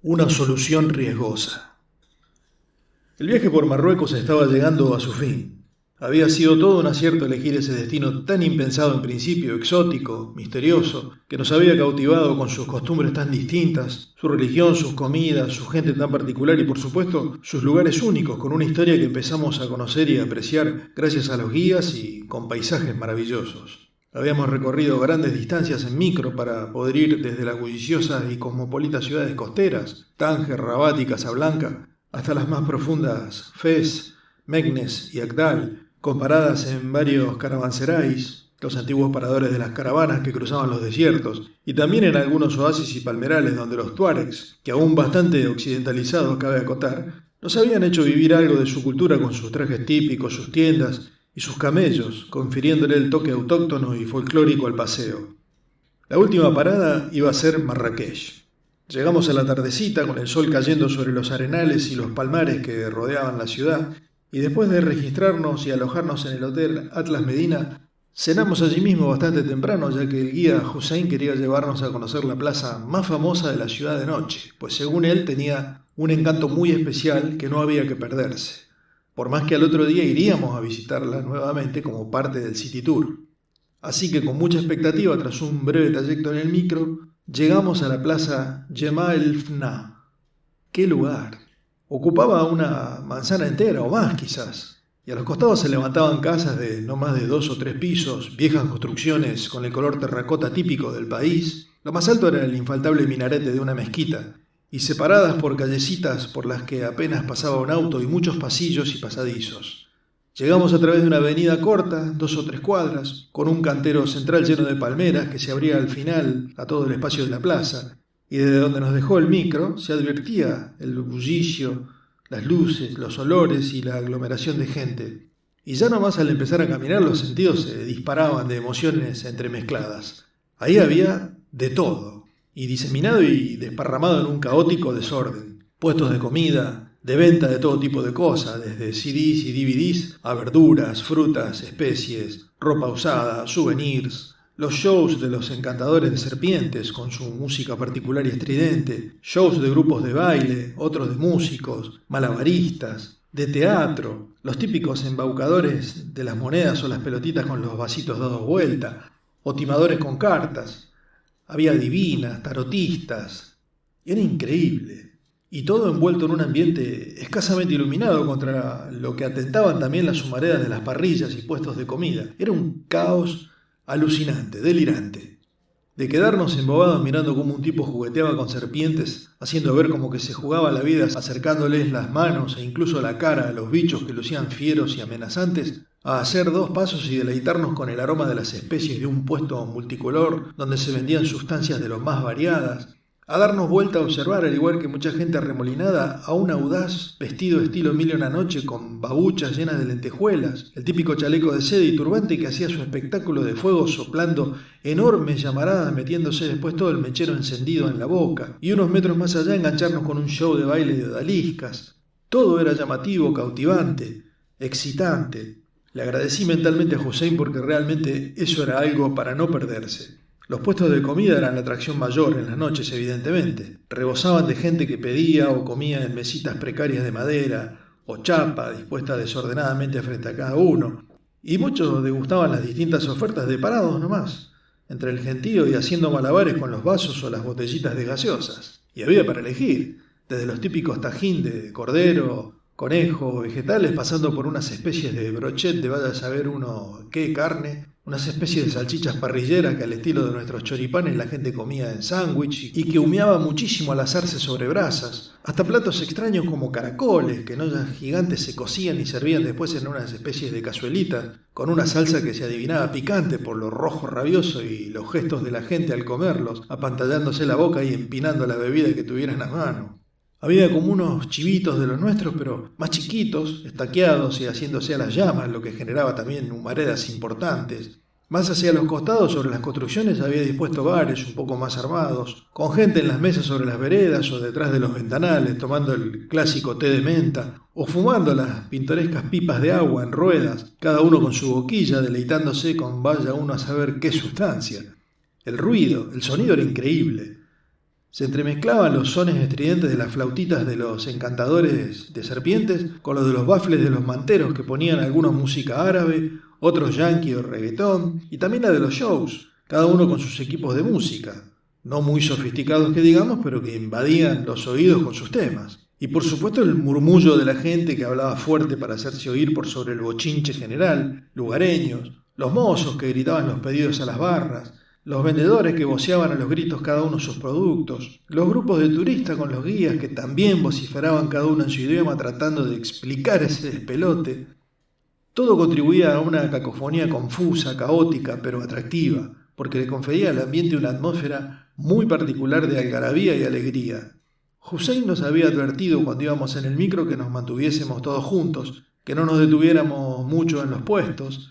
Una solución riesgosa. El viaje por Marruecos estaba llegando a su fin. Había sido todo un acierto elegir ese destino tan impensado en principio, exótico, misterioso, que nos había cautivado con sus costumbres tan distintas, su religión, sus comidas, su gente tan particular y por supuesto sus lugares únicos, con una historia que empezamos a conocer y a apreciar gracias a los guías y con paisajes maravillosos. Habíamos recorrido grandes distancias en micro para poder ir desde las bulliciosas y cosmopolitas ciudades costeras, Tánger, Rabat y Casablanca, hasta las más profundas Fez, Meknes y Agdal, comparadas en varios caravanserais, los antiguos paradores de las caravanas que cruzaban los desiertos, y también en algunos oasis y palmerales donde los tuaregs, que aún bastante occidentalizados cabe acotar, nos habían hecho vivir algo de su cultura con sus trajes típicos, sus tiendas y sus camellos, confiriéndole el toque autóctono y folclórico al paseo. La última parada iba a ser Marrakech. Llegamos a la tardecita con el sol cayendo sobre los arenales y los palmares que rodeaban la ciudad, y después de registrarnos y alojarnos en el hotel Atlas Medina, cenamos allí mismo bastante temprano, ya que el guía Hussein quería llevarnos a conocer la plaza más famosa de la ciudad de noche, pues según él tenía un encanto muy especial que no había que perderse, por más que al otro día iríamos a visitarla nuevamente como parte del City Tour. Así que con mucha expectativa, tras un breve trayecto en el micro, llegamos a la plaza Jemaa el Fna. ¡Qué lugar! Ocupaba una manzana entera o más quizás, y a los costados se levantaban casas de no más de 2 o 3 pisos, viejas construcciones con el color terracota típico del país. Lo más alto era el infaltable minarete de una mezquita, y separadas por callecitas por las que apenas pasaba un auto y muchos pasillos y pasadizos. Llegamos a través de una avenida corta, 2 o 3 cuadras, con un cantero central lleno de palmeras que se abría al final a todo el espacio de la plaza, y desde donde nos dejó el micro se advertía el bullicio, las luces, los olores y la aglomeración de gente. Y ya nomás al empezar a caminar los sentidos se disparaban de emociones entremezcladas. Ahí había de todo, y diseminado y desparramado en un caótico desorden. Puestos de comida, de venta de todo tipo de cosas, desde CDs y DVDs a verduras, frutas, especies, ropa usada, souvenirs, los shows de los encantadores de serpientes con su música particular y estridente, shows de grupos de baile, otros de músicos, malabaristas, de teatro, los típicos embaucadores de las monedas o las pelotitas con los vasitos dados vuelta, o timadores con cartas. Había divinas, tarotistas. Era increíble. Y todo envuelto en un ambiente escasamente iluminado contra lo que atentaban también las humaredas de las parrillas y puestos de comida. Era un caos alucinante, delirante. De quedarnos embobados mirando cómo un tipo jugueteaba con serpientes, haciendo ver como que se jugaba la vida acercándoles las manos e incluso la cara a los bichos que lucían fieros y amenazantes, a hacer 2 pasos y deleitarnos con el aroma de las especies de un puesto multicolor donde se vendían sustancias de lo más variadas, a darnos vuelta a observar, al igual que mucha gente arremolinada, a un audaz vestido estilo Mil y una noche con babuchas llenas de lentejuelas, el típico chaleco de seda y turbante que hacía su espectáculo de fuego soplando enormes llamaradas, metiéndose después todo el mechero encendido en la boca, y unos metros más allá engancharnos con un show de baile de odaliscas. Todo era llamativo, cautivante, excitante. Le agradecí mentalmente a Hussein porque realmente eso era algo para no perderse. Los puestos de comida eran la atracción mayor en las noches, evidentemente. Rebosaban de gente que pedía o comía en mesitas precarias de madera o chapa, dispuesta desordenadamente frente a cada uno. Y muchos degustaban las distintas ofertas de parados nomás, entre el gentío y haciendo malabares con los vasos o las botellitas de gaseosas. Y había para elegir, desde los típicos tajín de cordero, conejo, vegetales, pasando por unas especies de brochet de vaya a saber uno qué carne, unas especies de salchichas parrilleras que al estilo de nuestros choripanes la gente comía en sándwich y que humeaba muchísimo al asarse sobre brasas, hasta platos extraños como caracoles que en ollas gigantes se cocían y servían después en unas especies de cazuelitas con una salsa que se adivinaba picante por lo rojo rabioso y los gestos de la gente al comerlos, apantallándose la boca y empinando la bebida que tuvieran a mano. Había como unos chivitos de los nuestros, pero más chiquitos, estaqueados y haciéndose a las llamas, lo que generaba también humaredas importantes. Más hacia los costados, sobre las construcciones, había dispuesto bares un poco más armados, con gente en las mesas sobre las veredas o detrás de los ventanales, tomando el clásico té de menta, o fumando las pintorescas pipas de agua en ruedas, cada uno con su boquilla, deleitándose con vaya uno a saber qué sustancia. El ruido, el sonido era increíble. Se entremezclaban los sones estridentes de las flautitas de los encantadores de serpientes con los de los bafles de los manteros que ponían algunos música árabe, otros yankee o reggaetón, y también la de los shows, cada uno con sus equipos de música, no muy sofisticados que digamos, pero que invadían los oídos con sus temas. Y por supuesto el murmullo de la gente que hablaba fuerte para hacerse oír por sobre el bochinche general, lugareños, los mozos que gritaban los pedidos a las barras, los vendedores que voceaban a los gritos cada uno sus productos, los grupos de turistas con los guías que también vociferaban cada uno en su idioma tratando de explicar ese despelote. Todo contribuía a una cacofonía confusa, caótica, pero atractiva, porque le confería al ambiente una atmósfera muy particular de algarabía y alegría. Hussein nos había advertido cuando íbamos en el micro que nos mantuviésemos todos juntos, que no nos detuviéramos mucho en los puestos,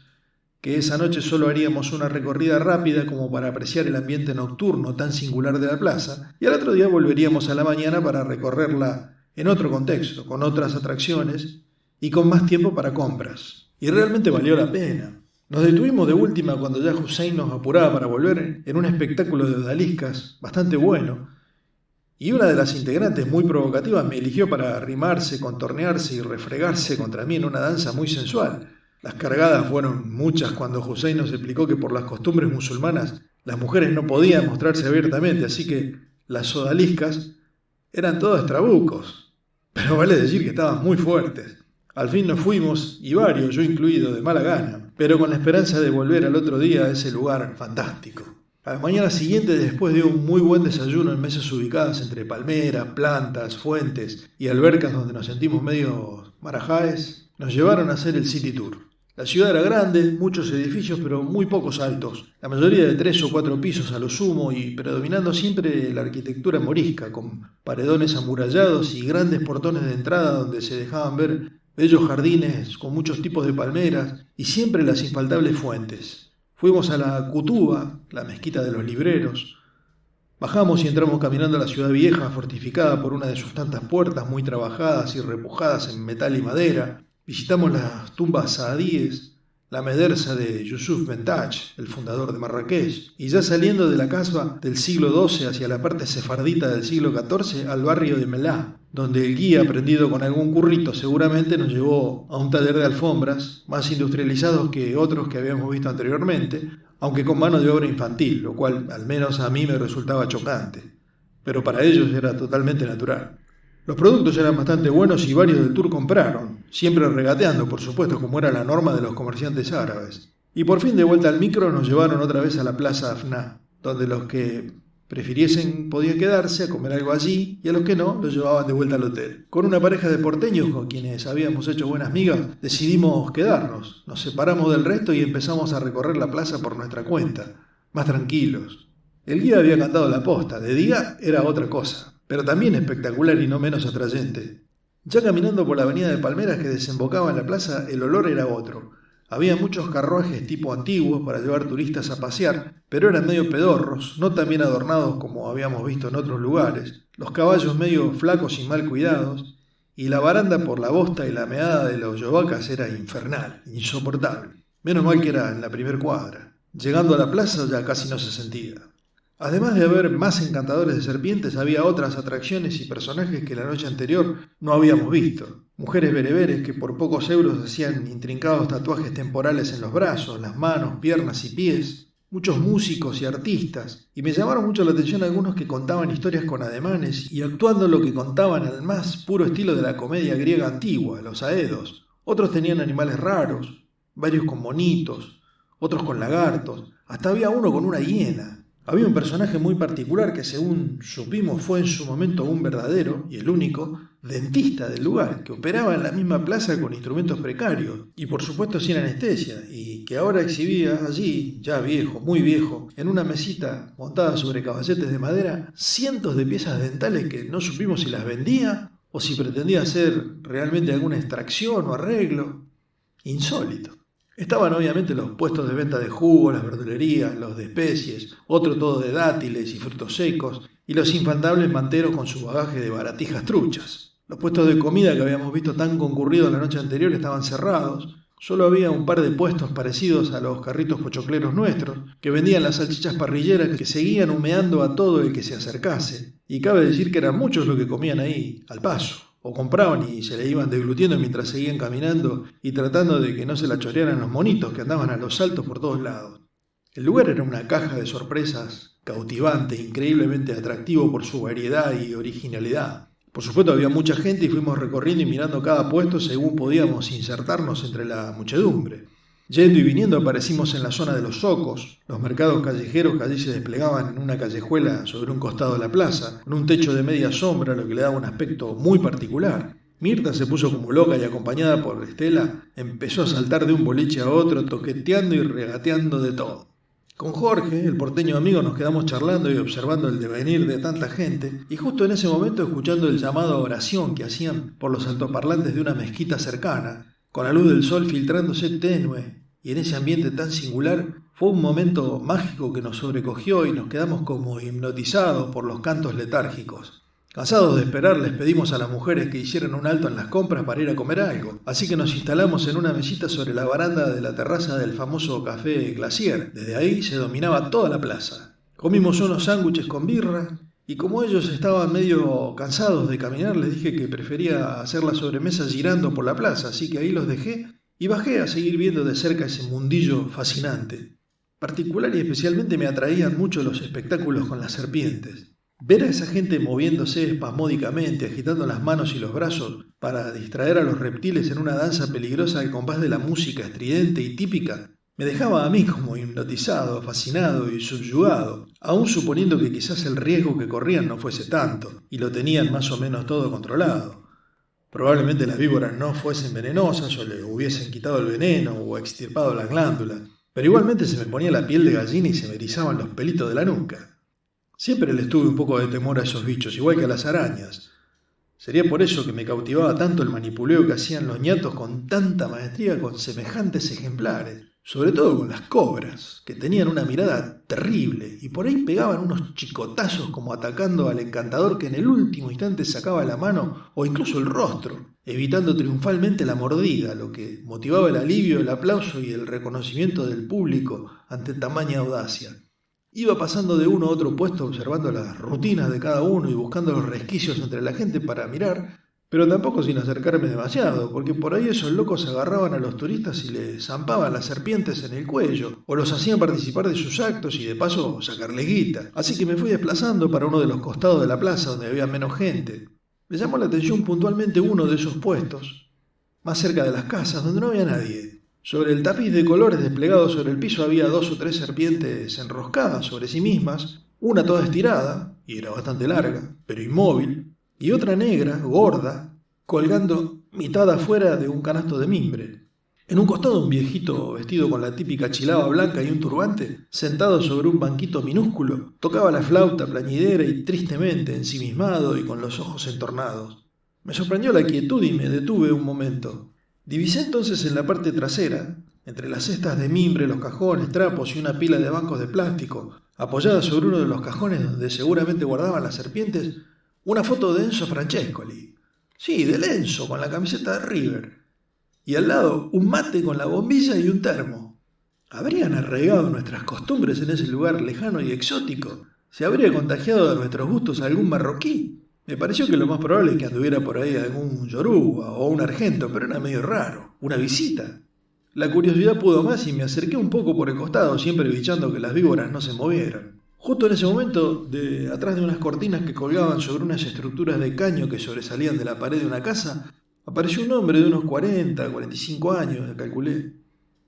que esa noche solo haríamos una recorrida rápida como para apreciar el ambiente nocturno tan singular de la plaza, y al otro día volveríamos a la mañana para recorrerla en otro contexto, con otras atracciones y con más tiempo para compras. Y realmente valió la pena. Nos detuvimos de última cuando ya Hussein nos apuraba para volver en un espectáculo de odaliscas bastante bueno, y una de las integrantes muy provocativas me eligió para arrimarse, contornearse y refregarse contra mí en una danza muy sensual. Las cargadas fueron muchas cuando Hussein nos explicó que por las costumbres musulmanas las mujeres no podían mostrarse abiertamente, así que las odaliscas eran todos trabucos, pero vale decir que estaban muy fuertes. Al fin nos fuimos, y varios, yo incluido, de mala gana, pero con la esperanza de volver al otro día a ese lugar fantástico. A la mañana siguiente, después de un muy buen desayuno en mesas ubicadas entre palmeras, plantas, fuentes y albercas donde nos sentimos medio marajáes, nos llevaron a hacer el City Tour. La ciudad era grande, muchos edificios pero muy pocos altos, la mayoría de 3 o 4 pisos a lo sumo y predominando siempre la arquitectura morisca, con paredones amurallados y grandes portones de entrada donde se dejaban ver bellos jardines con muchos tipos de palmeras y siempre las infaltables fuentes. Fuimos a la Kutuba, la mezquita de los libreros. Bajamos y entramos caminando a la ciudad vieja, fortificada por una de sus tantas puertas muy trabajadas y repujadas en metal y madera. Visitamos las tumbas saadíes, la medersa de Yusuf Bentaj, el fundador de Marrakech, y ya saliendo de la casba del siglo XII hacia la parte sefardita del siglo XIV, al barrio de Melá, donde el guía, prendido con algún currito, seguramente nos llevó a un taller de alfombras, más industrializados que otros que habíamos visto anteriormente, aunque con mano de obra infantil, lo cual al menos a mí me resultaba chocante, pero para ellos era totalmente natural. Los productos eran bastante buenos y varios del tour compraron, siempre regateando, por supuesto, como era la norma de los comerciantes árabes. Y por fin de vuelta al micro nos llevaron otra vez a la Plaza Afná, donde los que prefiriesen podían quedarse a comer algo allí y a los que no los llevaban de vuelta al hotel. Con una pareja de porteños con quienes habíamos hecho buenas migas decidimos quedarnos, nos separamos del resto y empezamos a recorrer la plaza por nuestra cuenta, más tranquilos. El guía había cantado la posta, de día era otra cosa, pero también espectacular y no menos atrayente. Ya caminando por la avenida de Palmeras que desembocaba en la plaza, el olor era otro. Había muchos carruajes tipo antiguos para llevar turistas a pasear, pero eran medio pedorros, no tan bien adornados como habíamos visto en otros lugares, los caballos medio flacos y mal cuidados, y la baranda por la bosta y la meada de los yovacas era infernal, insoportable. Menos mal que era en la primer cuadra. Llegando a la plaza ya casi no se sentía. Además de haber más encantadores de serpientes, había otras atracciones y personajes que la noche anterior no habíamos visto. Mujeres bereberes que por pocos euros hacían intrincados tatuajes temporales en los brazos, las manos, piernas y pies. Muchos músicos y artistas. Y me llamaron mucho la atención algunos que contaban historias con ademanes y actuando lo que contaban al más puro estilo de la comedia griega antigua, los aedos. Otros tenían animales raros, varios con monitos, otros con lagartos. Hasta había uno con una hiena. Había un personaje muy particular que, según supimos, fue en su momento un verdadero, y el único, dentista del lugar, que operaba en la misma plaza con instrumentos precarios, y por supuesto sin anestesia, y que ahora exhibía allí, ya viejo, muy viejo, en una mesita montada sobre caballetes de madera, cientos de piezas dentales que no supimos si las vendía o si pretendía hacer realmente alguna extracción o arreglo. Insólito. Estaban obviamente los puestos de venta de jugo, las verdulerías, los de especies, otro todo de dátiles y frutos secos, y los infaltables manteros con su bagaje de baratijas truchas. Los puestos de comida que habíamos visto tan concurridos la noche anterior estaban cerrados, Solo había un par de puestos parecidos a los carritos pochocleros nuestros, que vendían las salchichas parrilleras que seguían humeando a todo el que se acercase, y cabe decir que eran muchos los que comían ahí, al paso, o compraban y se le iban deglutiendo mientras seguían caminando y tratando de que no se la chorearan los monitos que andaban a los saltos por todos lados. El lugar era una caja de sorpresas cautivante, increíblemente atractivo por su variedad y originalidad. Por supuesto había mucha gente y fuimos recorriendo y mirando cada puesto según podíamos insertarnos entre la muchedumbre. Yendo y viniendo aparecimos en la zona de los zocos, los mercados callejeros que allí se desplegaban en una callejuela sobre un costado de la plaza, con un techo de media sombra, lo que le daba un aspecto muy particular. Mirta se puso como loca y acompañada por Estela empezó a saltar de un boliche a otro, toqueteando y regateando de todo. Con Jorge, el porteño amigo, nos quedamos charlando y observando el devenir de tanta gente, y justo en ese momento escuchando el llamado a oración que hacían por los altoparlantes de una mezquita cercana, con la luz del sol filtrándose tenue, y en ese ambiente tan singular, fue un momento mágico que nos sobrecogió y nos quedamos como hipnotizados por los cantos letárgicos. Cansados de esperar, les pedimos a las mujeres que hicieran un alto en las compras para ir a comer algo, así que nos instalamos en una mesita sobre la baranda de la terraza del famoso Café Glacier. Desde ahí se dominaba toda la plaza. Comimos unos sándwiches con birra, y como ellos estaban medio cansados de caminar, les dije que prefería hacer la sobremesa girando por la plaza, así que ahí los dejé y bajé a seguir viendo de cerca ese mundillo fascinante. Particular y especialmente me atraían mucho los espectáculos con las serpientes. Ver a esa gente moviéndose espasmódicamente, agitando las manos y los brazos para distraer a los reptiles en una danza peligrosa al compás de la música estridente y típica, me dejaba a mí como hipnotizado, fascinado y subyugado, aun suponiendo que quizás el riesgo que corrían no fuese tanto, y lo tenían más o menos todo controlado. Probablemente las víboras no fuesen venenosas o le hubiesen quitado el veneno o extirpado las glándulas, pero igualmente se me ponía la piel de gallina y se me erizaban los pelitos de la nuca. Siempre les tuve un poco de temor a esos bichos, igual que a las arañas. Sería por eso que me cautivaba tanto el manipuleo que hacían los ñatos con tanta maestría con semejantes ejemplares, sobre todo con las cobras, que tenían una mirada terrible y por ahí pegaban unos chicotazos como atacando al encantador que en el último instante sacaba la mano o incluso el rostro, evitando triunfalmente la mordida, lo que motivaba el alivio, el aplauso y el reconocimiento del público ante tamaña audacia. Iba pasando de uno a otro puesto observando las rutinas de cada uno y buscando los resquicios entre la gente para mirar, pero tampoco sin acercarme demasiado, porque por ahí esos locos agarraban a los turistas y les zampaban las serpientes en el cuello, o los hacían participar de sus actos y de paso sacarles guita. Así que me fui desplazando para uno de los costados de la plaza donde había menos gente. Me llamó la atención puntualmente uno de esos puestos, más cerca de las casas, donde no había nadie. Sobre el tapiz de colores desplegado sobre el piso había 2 o 3 serpientes enroscadas sobre sí mismas, una toda estirada, y era bastante larga, pero inmóvil, y otra negra, gorda, colgando mitad afuera de un canasto de mimbre. En un costado un viejito vestido con la típica chilaba blanca y un turbante, sentado sobre un banquito minúsculo, tocaba la flauta plañidera y tristemente ensimismado y con los ojos entornados. Me sorprendió la quietud y me detuve un momento. Divisé entonces en la parte trasera, entre las cestas de mimbre, los cajones, trapos y una pila de bancos de plástico, apoyada sobre uno de los cajones donde seguramente guardaban las serpientes, una foto de Enzo Francescoli. Sí, del Enzo, con la camiseta de River. Y al lado, un mate con la bombilla y un termo. ¿Habrían arraigado nuestras costumbres en ese lugar lejano y exótico? ¿Se habría contagiado de nuestros gustos algún marroquí? Me pareció que lo más probable es que anduviera por ahí algún yoruba o un argento, pero era medio raro. Una visita. La curiosidad pudo más y me acerqué un poco por el costado, siempre bichando que las víboras no se movieran. Justo en ese momento, de atrás de unas cortinas que colgaban sobre unas estructuras de caño que sobresalían de la pared de una casa, apareció un hombre de unos 40, 45 años, calculé.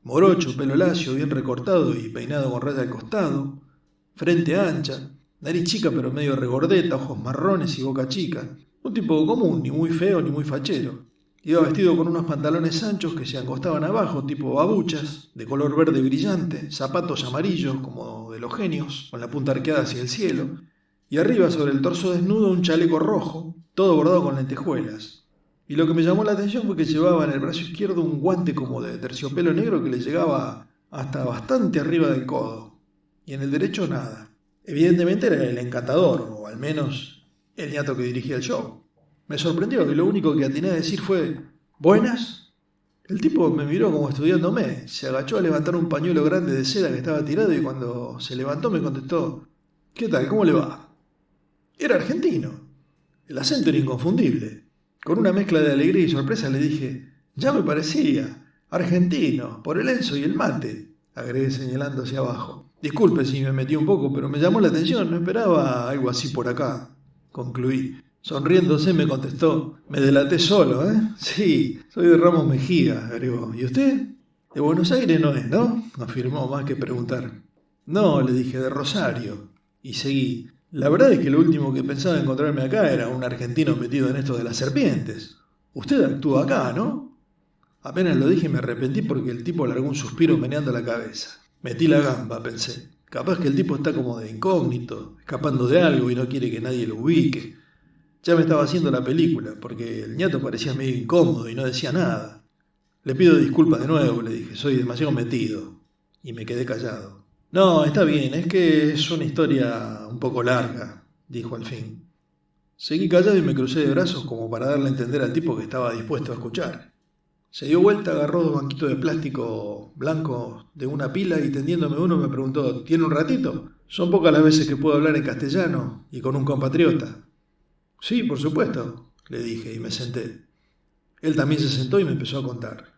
Morocho, pelo lacio, bien recortado y peinado con raya al costado, frente ancha, nariz chica pero medio regordeta, ojos marrones y boca chica. Un tipo común, ni muy feo ni muy fachero. Iba vestido con unos pantalones anchos que se acostaban abajo, tipo babuchas, de color verde brillante, zapatos amarillos como de los genios, con la punta arqueada hacia el cielo, y arriba sobre el torso desnudo un chaleco rojo, todo bordado con lentejuelas. Y lo que me llamó la atención fue que llevaba en el brazo izquierdo un guante como de terciopelo negro que le llegaba hasta bastante arriba del codo, y en el derecho nada. Evidentemente era el encantador, o al menos el ñato que dirigía el show. Me sorprendió y lo único que atiné a decir fue: ¿buenas? El tipo me miró como estudiándome, se agachó a levantar un pañuelo grande de seda que estaba tirado y cuando se levantó me contestó: ¿Qué tal? ¿Cómo le va? Era argentino. El acento era inconfundible. Con una mezcla de alegría y sorpresa le dije: ya me parecía, argentino, por el Enzo y el mate, agregué señalando hacia abajo. Disculpe si me metí un poco, pero me llamó la atención, no esperaba algo así por acá, concluí. Sonriéndose me contestó: me delaté solo, ¿eh? Sí, soy de Ramos Mejía, agregó. ¿Y usted? De Buenos Aires no es, ¿no? Afirmó más que preguntar. No, le dije, de Rosario. Y seguí. La verdad es que lo último que pensaba encontrarme acá era un argentino metido en esto de las serpientes. Usted actúa acá, ¿no? Apenas lo dije me arrepentí porque el tipo largó un suspiro meneando la cabeza. Metí la gamba, pensé. Capaz que el tipo está como de incógnito, escapando de algo y no quiere que nadie lo ubique. Ya me estaba haciendo la película, porque el ñato parecía medio incómodo y no decía nada. Le pido disculpas de nuevo, le dije, soy demasiado metido. Y me quedé callado. No, está bien, es que es una historia un poco larga, dijo al fin. Seguí callado y me crucé de brazos como para darle a entender al tipo que estaba dispuesto a escuchar. Se dio vuelta, agarró dos banquitos de plástico blanco de una pila y tendiéndome uno me preguntó: ¿tiene un ratito? Son pocas las veces que puedo hablar en castellano y con un compatriota. Sí, por supuesto, le dije y me senté. Él también se sentó y me empezó a contar.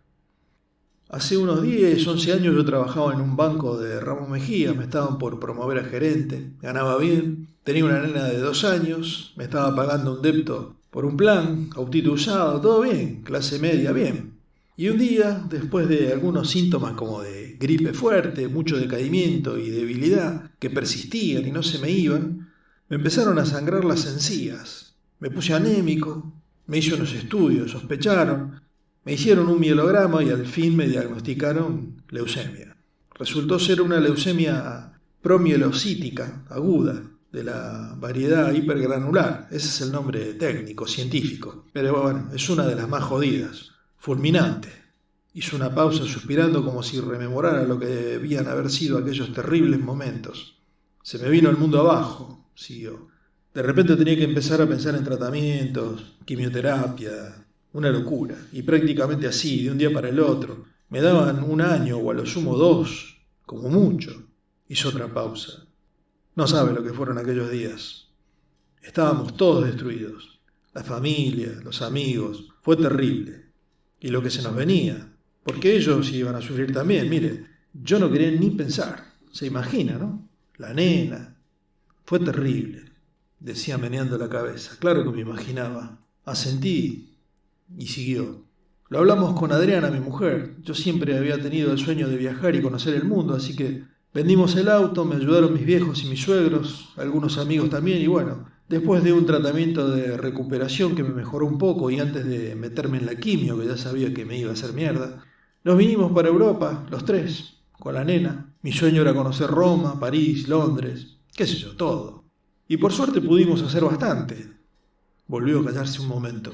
Hace unos 10, 11 años yo trabajaba en un banco de Ramos Mejía, me estaban por promover a gerente, ganaba bien, tenía una nena de 2 años, me estaba pagando un débito por un plan, autito usado, todo bien, clase media, bien. Y un día, después de algunos síntomas como de gripe fuerte, mucho decaimiento y debilidad que persistían y no se me iban, me empezaron a sangrar las encías. Me puse anémico, me hice unos estudios, sospecharon, me hicieron un mielograma y al fin me diagnosticaron leucemia. Resultó ser una leucemia promielocítica aguda, de la variedad hipergranular, ese es el nombre técnico, científico, pero bueno, es una de las más jodidas, fulminante. Hizo una pausa suspirando como si rememorara lo que debían haber sido aquellos terribles momentos. Se me vino el mundo abajo, siguió. De repente tenía que empezar a pensar en tratamientos, quimioterapia, una locura, y prácticamente así, de un día para el otro. Me daban 1 año o a lo sumo 2, como mucho. Hizo otra pausa. No sabe lo que fueron aquellos días. Estábamos todos destruidos. La familia, los amigos, fue terrible. Y lo que se nos venía, porque ellos iban a sufrir también. Mire, yo no quería ni pensar. Se imagina, ¿no? La nena. Fue terrible, decía meneando la cabeza. Claro que me imaginaba. Asentí y siguió. Lo hablamos con Adriana, mi mujer. Yo siempre había tenido el sueño de viajar y conocer el mundo, así que vendimos el auto, me ayudaron mis viejos y mis suegros, algunos amigos también, y bueno, después de un tratamiento de recuperación que me mejoró un poco y antes de meterme en la quimio, que ya sabía que me iba a hacer mierda, nos vinimos para Europa, los 3, con la nena. Mi sueño era conocer Roma, París, Londres, qué sé yo, todo. Y por suerte pudimos hacer bastante. Volvió a callarse un momento.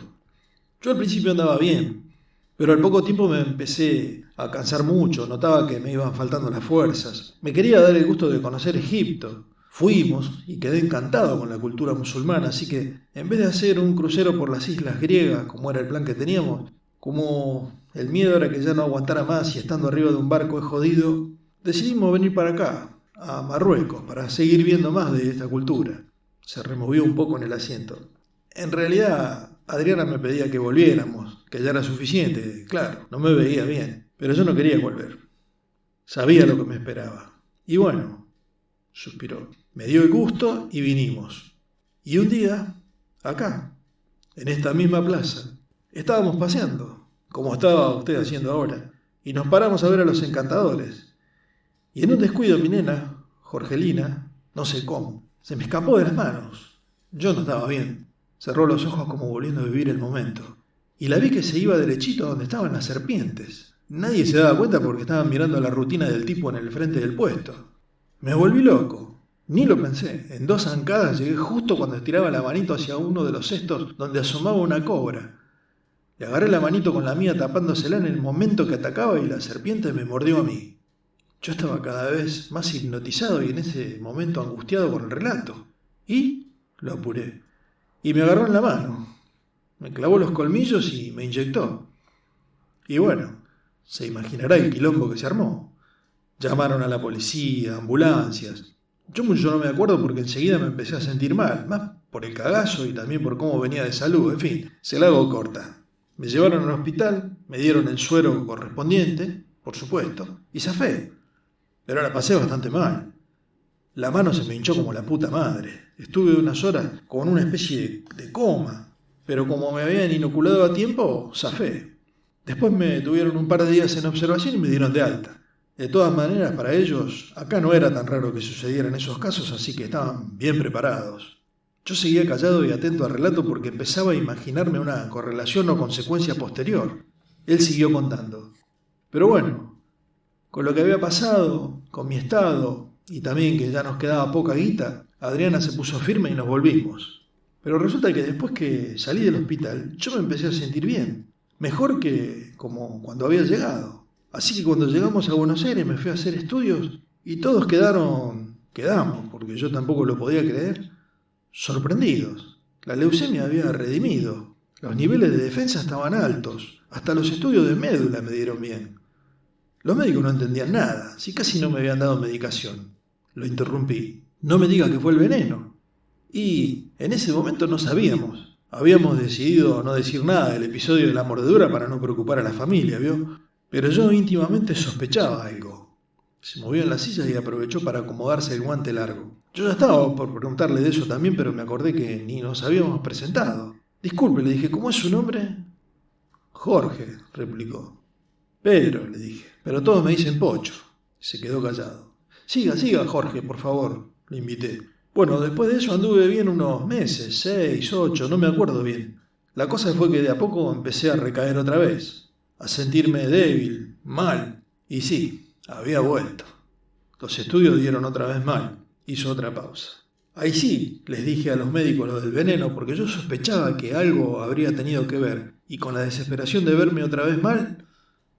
Yo al principio andaba bien, pero al poco tiempo me empecé a cansar mucho, notaba que me iban faltando las fuerzas. Me quería dar el gusto de conocer Egipto. Fuimos y quedé encantado con la cultura musulmana, así que en vez de hacer un crucero por las islas griegas, como era el plan que teníamos, como el miedo era que ya no aguantara más y estando arriba de un barco es jodido, decidimos venir para acá, a Marruecos, para seguir viendo más de esta cultura. Se removió un poco en el asiento. En realidad, Adriana me pedía que volviéramos, que ya era suficiente, claro, no me veía bien, pero yo no quería volver. Sabía lo que me esperaba. Y bueno, suspiró. Me dio el gusto y vinimos. Y un día, acá, en esta misma plaza, estábamos paseando, como estaba usted haciendo ahora, y nos paramos a ver a los encantadores. Y en un descuido mi nena, Jorgelina, no sé cómo, se me escapó de las manos. Yo no estaba bien. Cerró los ojos como volviendo a vivir el momento. Y la vi que se iba derechito a donde estaban las serpientes. Nadie se daba cuenta porque estaban mirando la rutina del tipo en el frente del puesto. Me volví loco. Ni lo pensé. En 2 zancadas llegué justo cuando estiraba la manito hacia uno de los cestos donde asomaba una cobra. Le agarré la manito con la mía tapándosela en el momento que atacaba y la serpiente me mordió a mí. Yo estaba cada vez más hipnotizado y en ese momento angustiado con el relato. Y lo apuré. Y me agarró en la mano. Me clavó los colmillos y me inyectó. Y bueno, se imaginará el quilombo que se armó. Llamaron a la policía, ambulancias. Yo mucho no me acuerdo porque enseguida me empecé a sentir mal, más por el cagazo y también por cómo venía de salud. En fin, se la hago corta. Me llevaron al hospital, me dieron el suero correspondiente, por supuesto, y zafé. Pero la pasé bastante mal. La mano se me hinchó como la puta madre. Estuve unas horas con una especie de coma, pero como me habían inoculado a tiempo, zafé. Después me tuvieron un par de días en observación y me dieron de alta. De todas maneras, para ellos, acá no era tan raro que sucedieran esos casos, así que estaban bien preparados. Yo seguía callado y atento al relato porque empezaba a imaginarme una correlación o consecuencia posterior. Él siguió contando. Pero bueno, con lo que había pasado, con mi estado, y también que ya nos quedaba poca guita, Adriana se puso firme y nos volvimos. Pero resulta que después que salí del hospital, yo me empecé a sentir bien. Mejor que como cuando había llegado. Así que cuando llegamos a Buenos Aires me fui a hacer estudios y todos quedamos, porque yo tampoco lo podía creer, sorprendidos. La leucemia había redimido, los niveles de defensa estaban altos, hasta los estudios de médula me dieron bien. Los médicos no entendían nada, si casi no me habían dado medicación. Lo interrumpí. No me diga que fue el veneno. Y en ese momento no sabíamos. Habíamos decidido no decir nada del episodio de la mordedura para no preocupar a la familia, ¿vio? Pero yo íntimamente sospechaba algo. Se movió en la silla y aprovechó para acomodarse el guante largo. Yo ya estaba por preguntarle de eso también, pero me acordé que ni nos habíamos presentado. Disculpe, le dije, ¿cómo es su nombre? Jorge, replicó. Pedro, le dije, pero todos me dicen Pocho. Se quedó callado. Siga, Jorge, por favor, le invité. Bueno, después de eso anduve bien unos meses, 6, 8, no me acuerdo bien. La cosa fue que de a poco empecé a recaer otra vez. A sentirme débil, mal, y sí, había vuelto. Los estudios dieron otra vez mal, hizo otra pausa. Ahí sí, les dije a los médicos lo del veneno, porque yo sospechaba que algo habría tenido que ver, y con la desesperación de verme otra vez mal,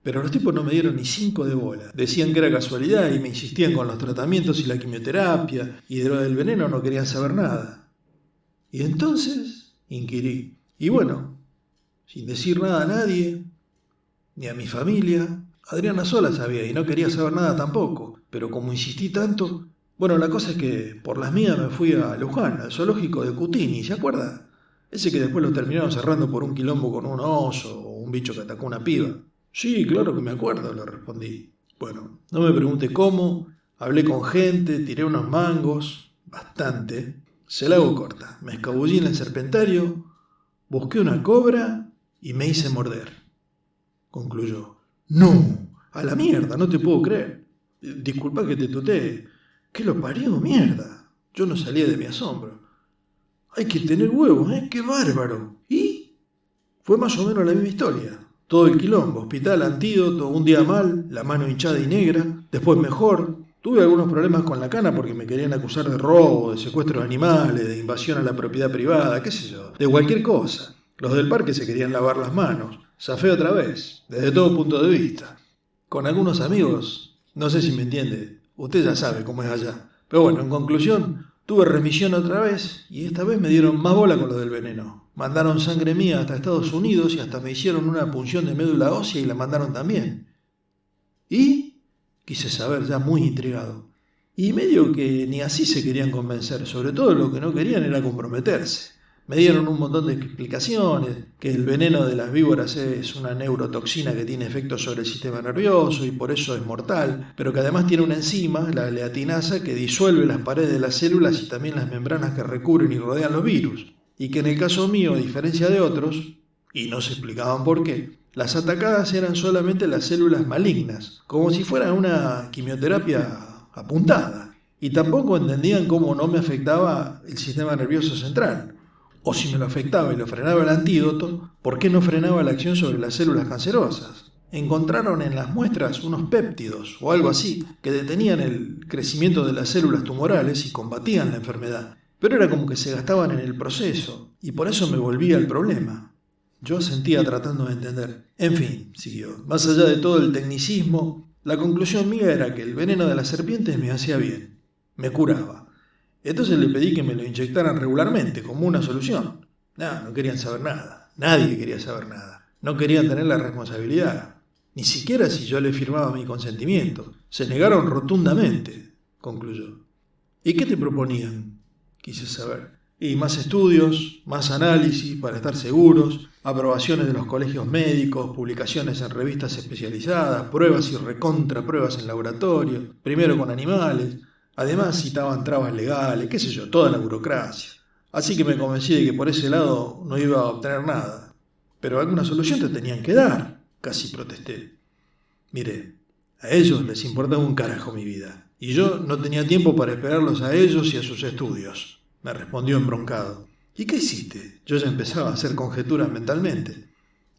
pero los tipos no me dieron ni 5 de bola. Decían que era casualidad y me insistían con los tratamientos y la quimioterapia, y de lo del veneno no querían saber nada. Y entonces, inquirí. Y bueno, sin decir nada a nadie, ni a mi familia. Adriana sola sabía y no quería saber nada tampoco, pero como insistí tanto... Bueno, la cosa es que por las mías me fui a Luján, al zoológico de Cutini, ¿se acuerda? Ese que después lo terminaron cerrando por un quilombo con un oso o un bicho que atacó una piba. Sí, claro que me acuerdo, le respondí. Bueno, no me pregunte cómo, hablé con gente, tiré unos mangos, bastante. Se la hago corta, me escabullí en el serpentario, busqué una cobra y me hice morder. Concluyó. No, a la mierda, no te puedo creer. Disculpa que te tutee. ¿Qué lo parió, mierda? Yo no salía de mi asombro. Hay que tener huevos, ¿eh? ¡Qué bárbaro! ¿Y? Fue más o menos la misma historia. Todo el quilombo, hospital, antídoto, un día mal, la mano hinchada y negra, después mejor. Tuve algunos problemas con la cana porque me querían acusar de robo, de secuestro de animales, de invasión a la propiedad privada, qué sé yo, de cualquier cosa. Los del parque se querían lavar las manos. Zafé otra vez, desde todo punto de vista. Con algunos amigos, no sé si me entiende, usted ya sabe cómo es allá. Pero bueno, en conclusión, tuve remisión otra vez y esta vez me dieron más bola con lo del veneno. Mandaron sangre mía hasta Estados Unidos y hasta me hicieron una punción de médula ósea y la mandaron también. ¿Y? Quise saber, ya muy intrigado. Y medio que ni así se querían convencer, sobre todo lo que no querían era comprometerse. Me dieron un montón de explicaciones, que el veneno de las víboras es una neurotoxina que tiene efectos sobre el sistema nervioso y por eso es mortal, pero que además tiene una enzima, la leatinasa, que disuelve las paredes de las células y también las membranas que recubren y rodean los virus. Y que en el caso mío, a diferencia de otros, y no se explicaban por qué, las atacadas eran solamente las células malignas, como si fuera una quimioterapia apuntada. Y tampoco entendían cómo no me afectaba el sistema nervioso central. O si me lo afectaba y lo frenaba el antídoto, ¿por qué no frenaba la acción sobre las células cancerosas? Encontraron en las muestras unos péptidos o algo así que detenían el crecimiento de las células tumorales y combatían la enfermedad. Pero era como que se gastaban en el proceso y por eso me volvía el problema. Yo sentía tratando de entender. En fin, siguió. Más allá de todo el tecnicismo, la conclusión mía era que el veneno de las serpientes me hacía bien, me curaba. Entonces le pedí que me lo inyectaran regularmente, como una solución. No querían saber nada. Nadie quería saber nada. No querían tener la responsabilidad. ni siquiera si yo le firmaba mi consentimiento. Se negaron rotundamente, concluyó. ¿Y qué te proponían?, quise saber. Y más estudios, más análisis para estar seguros, aprobaciones de los colegios médicos, publicaciones en revistas especializadas, pruebas y recontrapruebas en laboratorio, primero con animales. Además citaban trabas legales, qué sé yo, toda la burocracia. Así que me convencí de que por ese lado no iba a obtener nada. Pero alguna solución te tenían que dar, casi protesté. Mire, a ellos les importaba un carajo mi vida, y yo no tenía tiempo para esperarlos a ellos y a sus estudios, me respondió embroncado. ¿Y qué hiciste? Yo ya empezaba a hacer conjeturas mentalmente.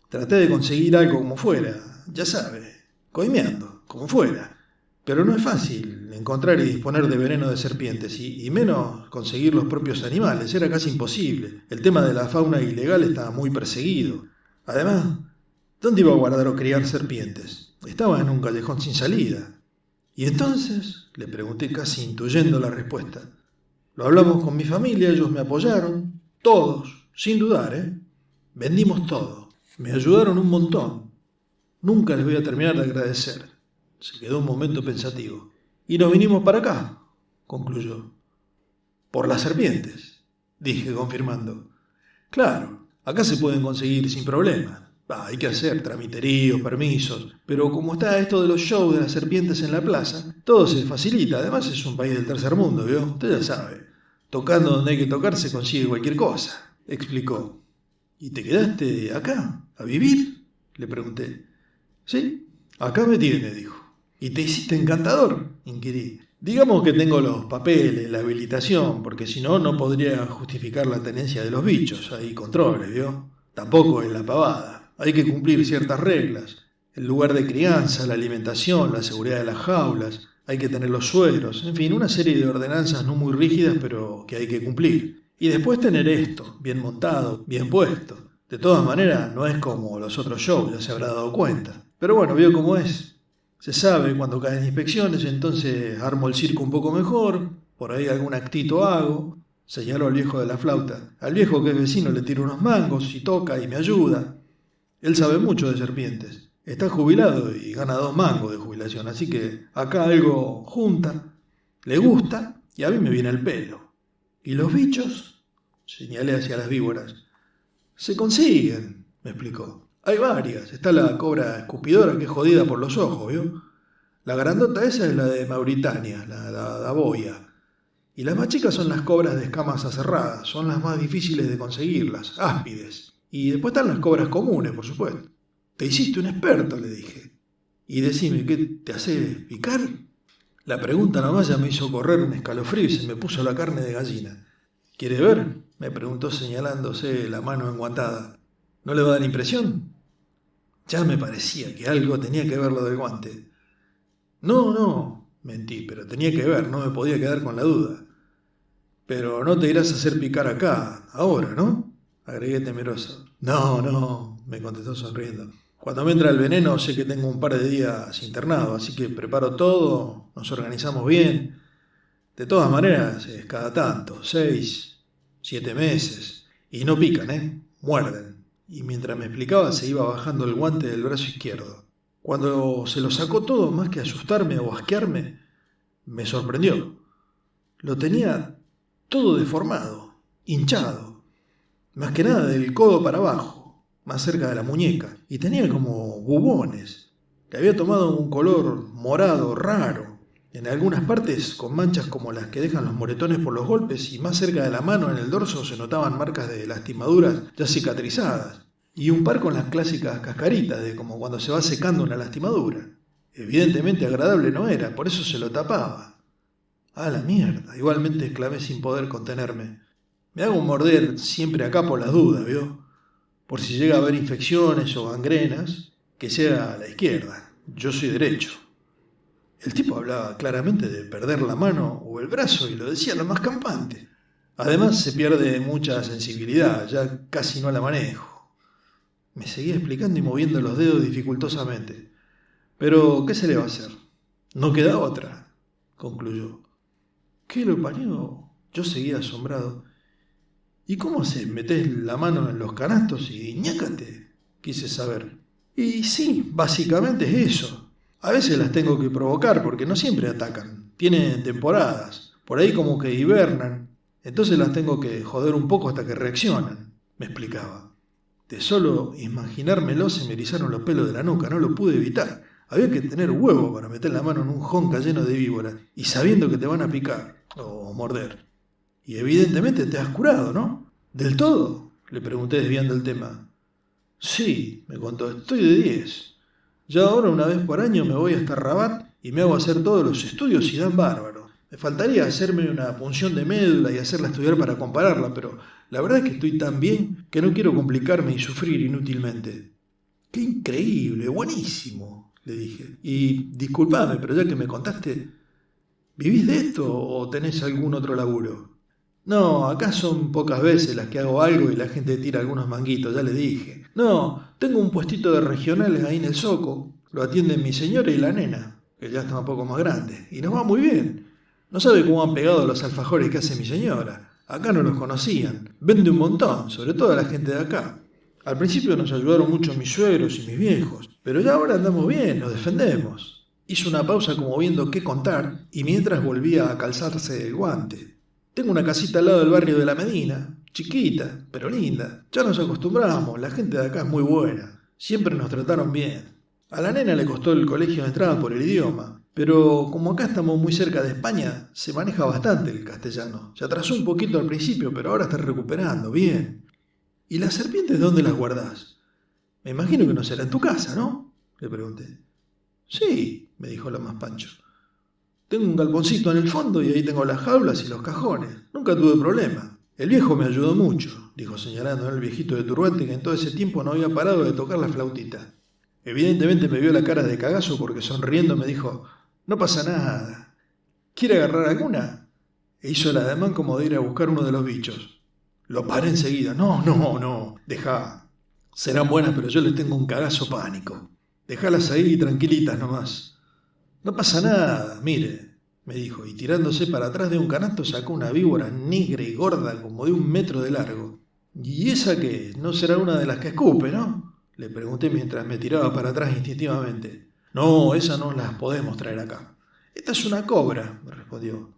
Traté de conseguir algo como fuera, ya sabe, coimeando, como fuera. Pero no es fácil encontrar y disponer de veneno de serpientes, y menos conseguir los propios animales, era casi imposible. El tema de la fauna ilegal estaba muy perseguido. Además, ¿dónde iba a guardar o criar serpientes? Estaba en un callejón sin salida. ¿Y entonces?, le pregunté casi intuyendo la respuesta. Lo hablamos con mi familia, ellos me apoyaron, todos, sin dudar, ¿eh? Vendimos todo, me ayudaron un montón. Nunca les voy a terminar de agradecer. Se quedó un momento pensativo. Y nos vinimos para acá, concluyó. Por las serpientes, dije confirmando. Claro, acá se pueden conseguir sin problema. Hay que hacer tramiteríos, permisos, pero como está esto de los shows de las serpientes en la plaza, todo se facilita. Además es un país del tercer mundo, ¿vio? Usted ya sabe. Tocando donde hay que tocar se consigue cualquier cosa, explicó. ¿Y te quedaste acá, a vivir?, le pregunté. Sí, acá me tiene, dijo. ¿Y te hiciste encantador?, inquirí. Digamos que tengo los papeles, la habilitación, porque si no, no podría justificar la tenencia de los bichos. Hay controles, ¿vio? Tampoco es la pavada. Hay que cumplir ciertas reglas. El lugar de crianza, la alimentación, la seguridad de las jaulas. Hay que tener los sueros. En fin, una serie de ordenanzas no muy rígidas, pero que hay que cumplir. Y después tener esto, bien montado, bien puesto. De todas maneras, no es como los otros shows, ya se habrá dado cuenta. Pero bueno, vio cómo es. Se sabe cuando caen inspecciones, entonces armo el circo un poco mejor. Por ahí algún actito hago. Señaló al viejo de la flauta. Al viejo que es vecino le tiro unos mangos y toca y me ayuda. Él sabe mucho de serpientes. Está jubilado y gana 2 mangos de jubilación, así que acá algo junta, le gusta y a mí me viene el pelo. ¿Y los bichos?, señalé hacia las víboras. Se consiguen, me explicó. Hay varias. Está la cobra escupidora que es jodida por los ojos, ¿vio? La grandota esa es la de Mauritania, la daboya. Y las más chicas son las cobras de escamas aserradas, son las más difíciles de conseguirlas, áspides. Y después están las cobras comunes, por supuesto. Te hiciste un experto, le dije. Y decime, ¿qué te hace picar? La pregunta nomás ya me hizo correr un escalofrío y se me puso la carne de gallina. ¿Quiere ver?, me preguntó señalándose la mano enguantada. ¿No le va a dar impresión? Ya me parecía que algo tenía que ver lo del guante. No, mentí, pero tenía que ver, no me podía quedar con la duda. Pero no te irás a hacer picar acá, ahora, ¿no?, agregué temeroso. No, me contestó sonriendo. Cuando me entra el veneno sé que tengo un par de días internado, así que preparo todo, nos organizamos bien. De todas maneras, es cada tanto, 6, 7 meses. Y no pican, muerden. Y mientras me explicaba se iba bajando el guante del brazo izquierdo. Cuando se lo sacó todo, más que asustarme o asquearme, me sorprendió. Lo tenía todo deformado, hinchado. Más que nada del codo para abajo, más cerca de la muñeca, y tenía como bubones. Le había tomado un color morado raro, en algunas partes con manchas como las que dejan los moretones por los golpes, y más cerca de la mano en el dorso se notaban marcas de lastimaduras ya cicatrizadas, y un par con las clásicas cascaritas de como cuando se va secando una lastimadura. Evidentemente agradable no era, por eso se lo tapaba. ¡Ah, la mierda! Igualmente exclamé sin poder contenerme. Me hago morder siempre acá por las dudas, ¿vio? Por si llega a haber infecciones o gangrenas, que sea a la izquierda. Yo soy derecho. El tipo hablaba claramente de perder la mano o el brazo y lo decía lo más campante. Además se pierde mucha sensibilidad, ya casi no la manejo. Me seguía explicando y moviendo los dedos dificultosamente. Pero, ¿qué se le va a hacer? No queda otra, concluyó. ¿Qué lo parió? Yo seguía asombrado. ¿Y cómo se metés la mano en los canastos y ñácate?, quise saber. Y sí, básicamente es eso. A veces las tengo que provocar porque no siempre atacan. Tienen temporadas. Por ahí como que hibernan. Entonces las tengo que joder un poco hasta que reaccionan, me explicaba. De solo imaginármelo se me erizaron los pelos de la nuca, no lo pude evitar. Había que tener huevo para meter la mano en un jonca lleno de víboras y sabiendo que te van a picar o morder. Y evidentemente te has curado, ¿no? ¿Del todo?, le pregunté desviando el tema. Sí, me contó, estoy de 10. Ya ahora una vez por año me voy hasta Rabat y me hago hacer todos los estudios y dan bárbaro. Me faltaría hacerme una punción de médula y hacerla estudiar para compararla, pero la verdad es que estoy tan bien que no quiero complicarme y sufrir inútilmente. ¡Qué increíble! ¡Buenísimo!, le dije. Y disculpame, pero ya que me contaste, ¿vivís de esto o tenés algún otro laburo? No, acá son pocas veces las que hago algo y la gente tira algunos manguitos, ya le dije. No, tengo un puestito de regionales ahí en el Zoco. Lo atienden mi señora y la nena, que ya está un poco más grande, y nos va muy bien. No sabe cómo han pegado los alfajores que hace mi señora. Acá no los conocían. Vende un montón, sobre todo a la gente de acá. Al principio nos ayudaron mucho mis suegros y mis viejos, pero ya ahora andamos bien, nos defendemos. Hizo una pausa como viendo qué contar y mientras volvía a calzarse el guante. Tengo una casita al lado del barrio de La Medina, chiquita, pero linda. Ya nos acostumbramos, la gente de acá es muy buena. Siempre nos trataron bien. A la nena le costó el colegio de entrada por el idioma. Pero como acá estamos muy cerca de España, se maneja bastante el castellano. Se atrasó un poquito al principio, pero ahora está recuperando, bien. ¿Y las serpientes dónde las guardás? Me imagino que no será en tu casa, ¿no?, le pregunté. Sí, me dijo la más Pancho. Tengo un galponcito en el fondo y ahí tengo las jaulas y los cajones. Nunca tuve problema. El viejo me ayudó mucho, dijo señalando al viejito de turbante que en todo ese tiempo no había parado de tocar la flautita. Evidentemente me vio la cara de cagazo porque sonriendo me dijo: no pasa nada. ¿Quiere agarrar alguna? E hizo el ademán como de ir a buscar uno de los bichos. Lo paré enseguida. No, dejá. Serán buenas, pero yo les tengo un cagazo pánico. Dejálas ahí tranquilitas nomás. No pasa nada, mire, me dijo, y tirándose para atrás de un canasto sacó una víbora negra y gorda como de 1 metro de largo. ¿Y esa qué? ¿No será una de las que escupe, no?, le pregunté mientras me tiraba para atrás instintivamente. No, esas no las podemos traer acá. Esta es una cobra, me respondió.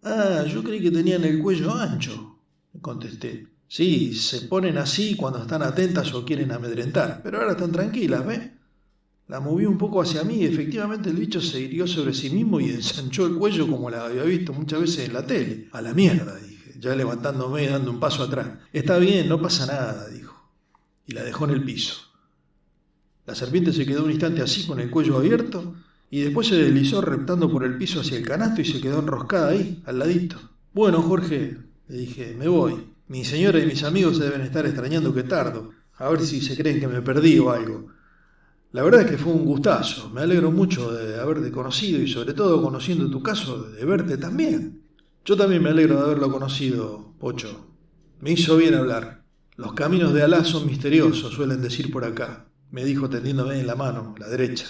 Ah, yo creí que tenían el cuello ancho, le contesté. Sí, se ponen así cuando están atentas o quieren amedrentar, pero ahora están tranquilas, ¿ves? La moví un poco hacia mí y efectivamente el bicho se hirió sobre sí mismo y ensanchó el cuello como la había visto muchas veces en la tele. A la mierda, dije, ya levantándome y dando un paso atrás. Está bien, no pasa nada, dijo, y la dejó en el piso. La serpiente se quedó un instante así con el cuello abierto y después se deslizó reptando por el piso hacia el canasto y se quedó enroscada ahí, al ladito. Bueno, Jorge, le dije, me voy. Mi señora y mis amigos se deben estar extrañando que tardo, a ver si se creen que me perdí o algo. La verdad es que fue un gustazo, me alegro mucho de haberte conocido y sobre todo conociendo tu caso, de verte también. Yo también me alegro de haberlo conocido, Pocho. Me hizo bien hablar. Los caminos de Alá son misteriosos, suelen decir por acá, me dijo tendiéndome en la mano, la derecha.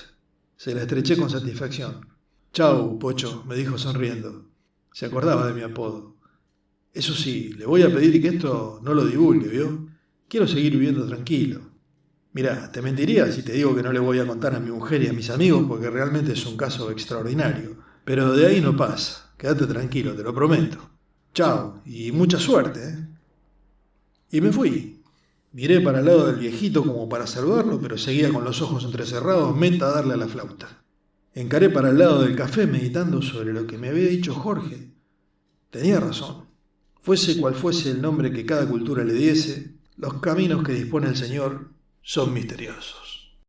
Se la estreché con satisfacción. Chau, Pocho, me dijo sonriendo. Se acordaba de mi apodo. Eso sí, le voy a pedir que esto no lo divulgue, ¿vio? Quiero seguir viviendo tranquilo. Mirá, te mentiría si te digo que no le voy a contar a mi mujer y a mis amigos porque realmente es un caso extraordinario. Pero de ahí no pasa. Quédate tranquilo, te lo prometo. Chao, y mucha suerte, ¿eh? Y me fui. Miré para el lado del viejito como para saludarlo, pero seguía con los ojos entrecerrados, meta a darle a la flauta. Encaré para el lado del café meditando sobre lo que me había dicho Jorge. Tenía razón. Fuese cual fuese el nombre que cada cultura le diese, los caminos que dispone el Señor son misteriosos.